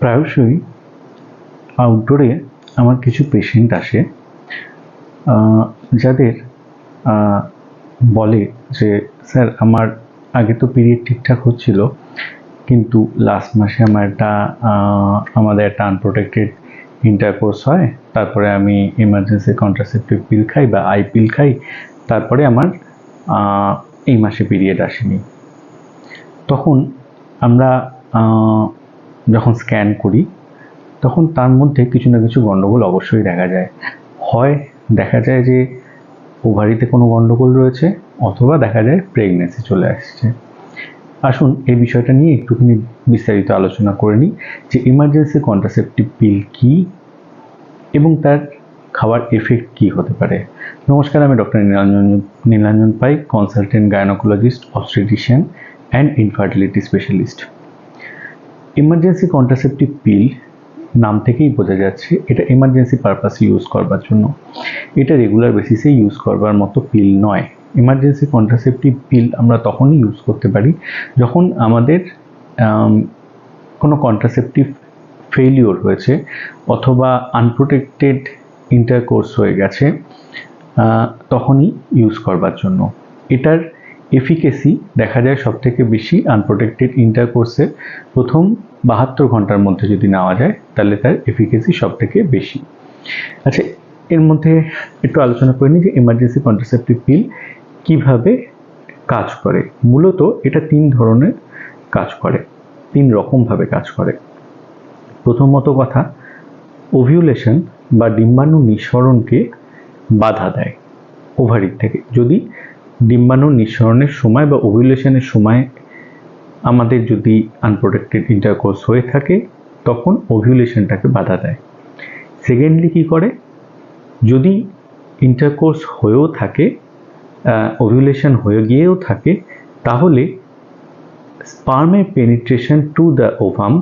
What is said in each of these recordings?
প্রায়শই আউটডোরে আমার কিছু পেশেন্ট আসে যাদের বলে যে স্যার আমার আগে তো পিরিয়ড ঠিকঠাক হচ্ছিল, কিন্তু লাস্ট মাসে আমাদের একটা আনপ্রোটেক্টেড ইন্টারকোর্স হয়, তারপরে আমি ইমার্জেন্সি কন্ট্রাসেপটিভ পিল খাই বা আই পিল খাই, তারপরে আমার এই মাসে পিরিয়ড আসেনি। তখন আমরা যখন স্ক্যান করি তখন তার মধ্যে কিছু না কিছু গণ্ডগোল অবশ্যই দেখা যায়। হয় দেখা যায় যে ওভারিতে কোনো গণ্ডগোল রয়েছে, অথবা দেখা যায় প্রেগন্যান্সি চলে আসছে। আসুন এই বিষয়টা নিয়ে একটুখানি বিস্তারিত আলোচনা করে নিই যে ইমার্জেন্সি কন্ট্রাসেপটিভ পিল কী এবং তার খাওয়ার এফেক্ট কী হতে পারে। নমস্কার, আমি doctor Nilanjan pi, consultant gynaecologist, obstetrician and infertility specialist. Emergency contraceptive pill নাম থেকেই বোঝা যাচ্ছে এটা এমার্জেন্সি পারপাসে ইউজ করবার জন্য। এটা রেগুলার বেসিসে ইউজ করবার মতো পিল নয়। এমার্জেন্সি কন্ট্রাসেপটিভ পিল আমরা তখনই ইউজ করতে পারি যখন আমাদের কোনো কন্ট্রাসেপটিভ ফেইলিওর হয়েছে অথবা আনপ্রোটেক্টেড ইন্টারকোর্স হয়ে গেছে, তখনই ইউজ করবার জন্য। এটার এফিকেসি দেখা যায় সবথেকে বেশি আনপ্রোটেক্টেড ইন্টারকোর্সের প্রথম 72 ঘন্টার মধ্যে যদি নেওয়া যায় তাহলে তার এফিকেসি সবথেকে বেশি। আচ্ছা, এর মধ্যে একটু আলোচনা করে নিই যে এমার্জেন্সি কন্ট্রাসেপটিভ পিল কিভাবে কাজ করে। মূলত এটা 3 ধরনের কাজ করে, 3 রকমভাবে কাজ করে। প্রথমত কথা, ওভিউলেশন বা ডিম্বাণু নিঃসরণকে বাধা দেয় ওভারির থেকে। যদি ডিম্বাণু নিঃসরণের সময় বা ওভিউলেশনের সময় আমাদের যদি আনপ্রোটেক্টেড ইন্টারকোর্স হয়ে থাকে তখন ওভিউলেশনটাকে বাধা দেয়। সেকেন্ডলি কি করে, যদি ইন্টারকোর্স হয়েও থাকে, ওভিউলেশন হয়ে গিয়েও থাকে, তাহলে স্পার্মের পেনিট্রেশন টু দ্য ওভাম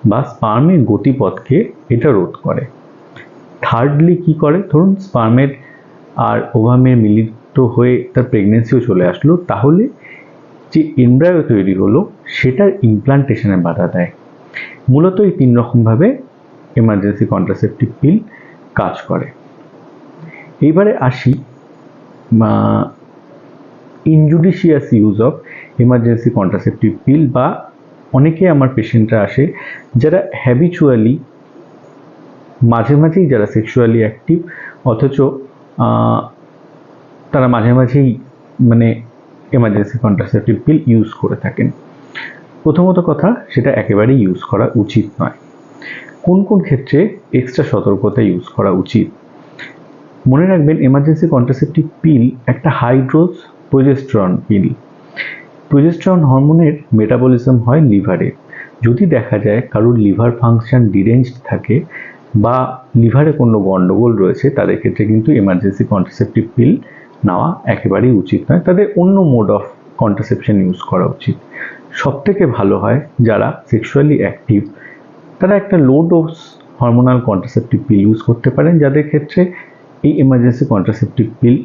বা স্পার্মের গতিপথকে এটা রোধ করে। থার্ডলি কি করে, ধরুন স্পার্মের আর ওভামের মিলিত হয়ে তার প্রেগনেন্সিও চলে আসলো, তাহলে যে এমব্রায়ো তৈরি হলো সেটার ইমপ্লান্টেশনে বাধা দেয়। মূলত এই 3 রকমভাবে এমার্জেন্সি কন্ট্রাসেপটিভ পিল কাজ করে। এইবারে আসি injudicious use of emergency contraceptive pill, বা অনেকে আমার পেশেন্টরা আসে যারা হ্যাবিচুয়ালি মাঝে মাঝেই যারা সেক্সুয়ালি অ্যাক্টিভ, অথচ তারা মাঝে মাঝেই এমার্জেন্সি কন্ট্রাসেপটিভ পিল ইউজ করে থাকেন। প্রথমত কথা, সেটা একেবারেই ইউজ করা উচিত নয়। কোন কোন ক্ষেত্রে এক্সট্রা সতর্কতা ইউজ করা উচিত মনে রাখবেন। এমার্জেন্সি কন্ট্রাসেপটিভ পিল একটা হাই ডোজ প্রোজেস্টেরন পিল। প্রোজেস্টেরন হরমোনের মেটাবলিজম হয় লিভারে। যদি দেখা যায় কারোর লিভার ফাংশন ডিরেঞ্জড থাকে বা লিভারে কোনো গণ্ডগোল রয়েছে, তাদের ক্ষেত্রে কিন্তু এমার্জেন্সি কন্ট্রাসেপটিভ পিল নেওয়া একেবারেই উচিত নয়। তাদের অন্য মোড অফ কন্ট্রাসেপশন ইউজ করা উচিত। সবথেকে ভালো হয় যারা সেক্সুয়ালি অ্যাক্টিভ তারা একটা low dose hormonal contraceptive pill use করতে পারেন, যাদের ক্ষেত্রে এই এমার্জেন্সি কন্ট্রাসেপটিভ পিল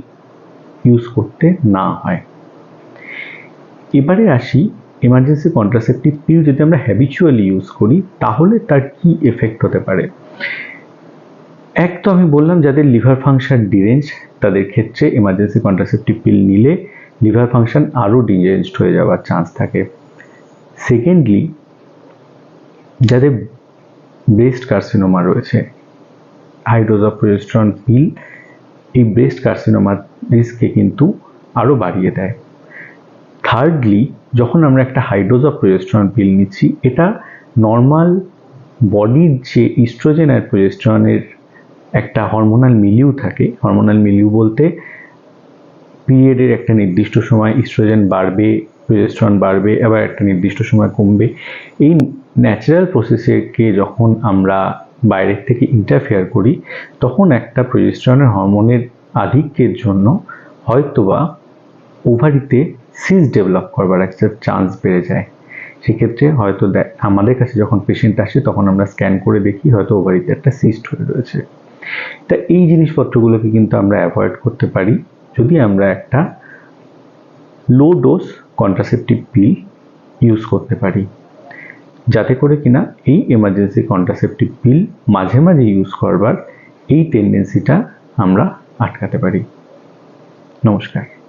ইউজ করতে না হয়। এবারে আসি, এমার্জেন্সি কন্ট্রাসেপটিভ পিল যদি আমরা হ্যাবিচুয়ালি ইউজ করি তাহলে তার কি এফেক্ট হতে পারে। এক তো আমি বললাম যাদের লিভার ফাংশন ডিরেঞ্জ তাদের ক্ষেত্রে এমার্জেন্সি কন্ট্রাসেপটিভ পিল নিলে লিভার ফাংশন আরও ডিরেঞ্জড হয়ে যাওয়ার চান্স থাকে। সেকেন্ডলি, যাদের ব্রেস্ট কার্সিনোমা রয়েছে, হাই ডোজ অফ প্রোজেস্টেরন পিল এই ব্রেস্ট কার্সিনোমার রিস্ককে কিন্তু আরও বাড়িয়ে দেয়। থার্ডলি, যখন আমরা একটা হাই ডোজ অফ প্রোজেস্টেরন পিল নিচ্ছি, এটা নর্মাল বডির যে ইস্ট্রোজেন আর প্রোজেস্টেরনের একটা হরমোনাল মিলিউ থাকে, হরমোনাল মিলিউ বলতে পিরিয়ডের একটা নির্দিষ্ট সময় ইস্ট্রোজেন বাড়বে, প্রোজেস্টেরন বাড়বে, আবার একটা নির্দিষ্ট সময় কমবে। এই ন্যাচারাল প্রসেসকে যখন আমরা বাইরের থেকে ইন্টারফেয়ার করি তখন একটা প্রোজেস্টেরনের হরমোনের আধিক্যের জন্য হয়তোবা ওভারিতে সিস্ট ডেভেলপ করবার একটা চান্স বেড়ে যায়। সেক্ষেত্রে হয়তো আমাদের কাছে যখন পেশেন্ট আসে তখন আমরা স্ক্যান করে দেখি হয়তো ওভারিতে একটা সিস্ট হয়ে রয়েছে। তা এই জিনিসপত্রগুলোকে কিন্তু আমরা অ্যাভয়েড করতে পারি যদি আমরা একটা low dose contraceptive pill use করতে পারি। যাতে করে কিনা এই এমার্জেন্সি কন্ট্রাসেপটিভ পিল মাঝে মাঝে ইউজ করবার এই টেন্ডেন্সিটা আমরা আটকাতে পারি। নমস্কার।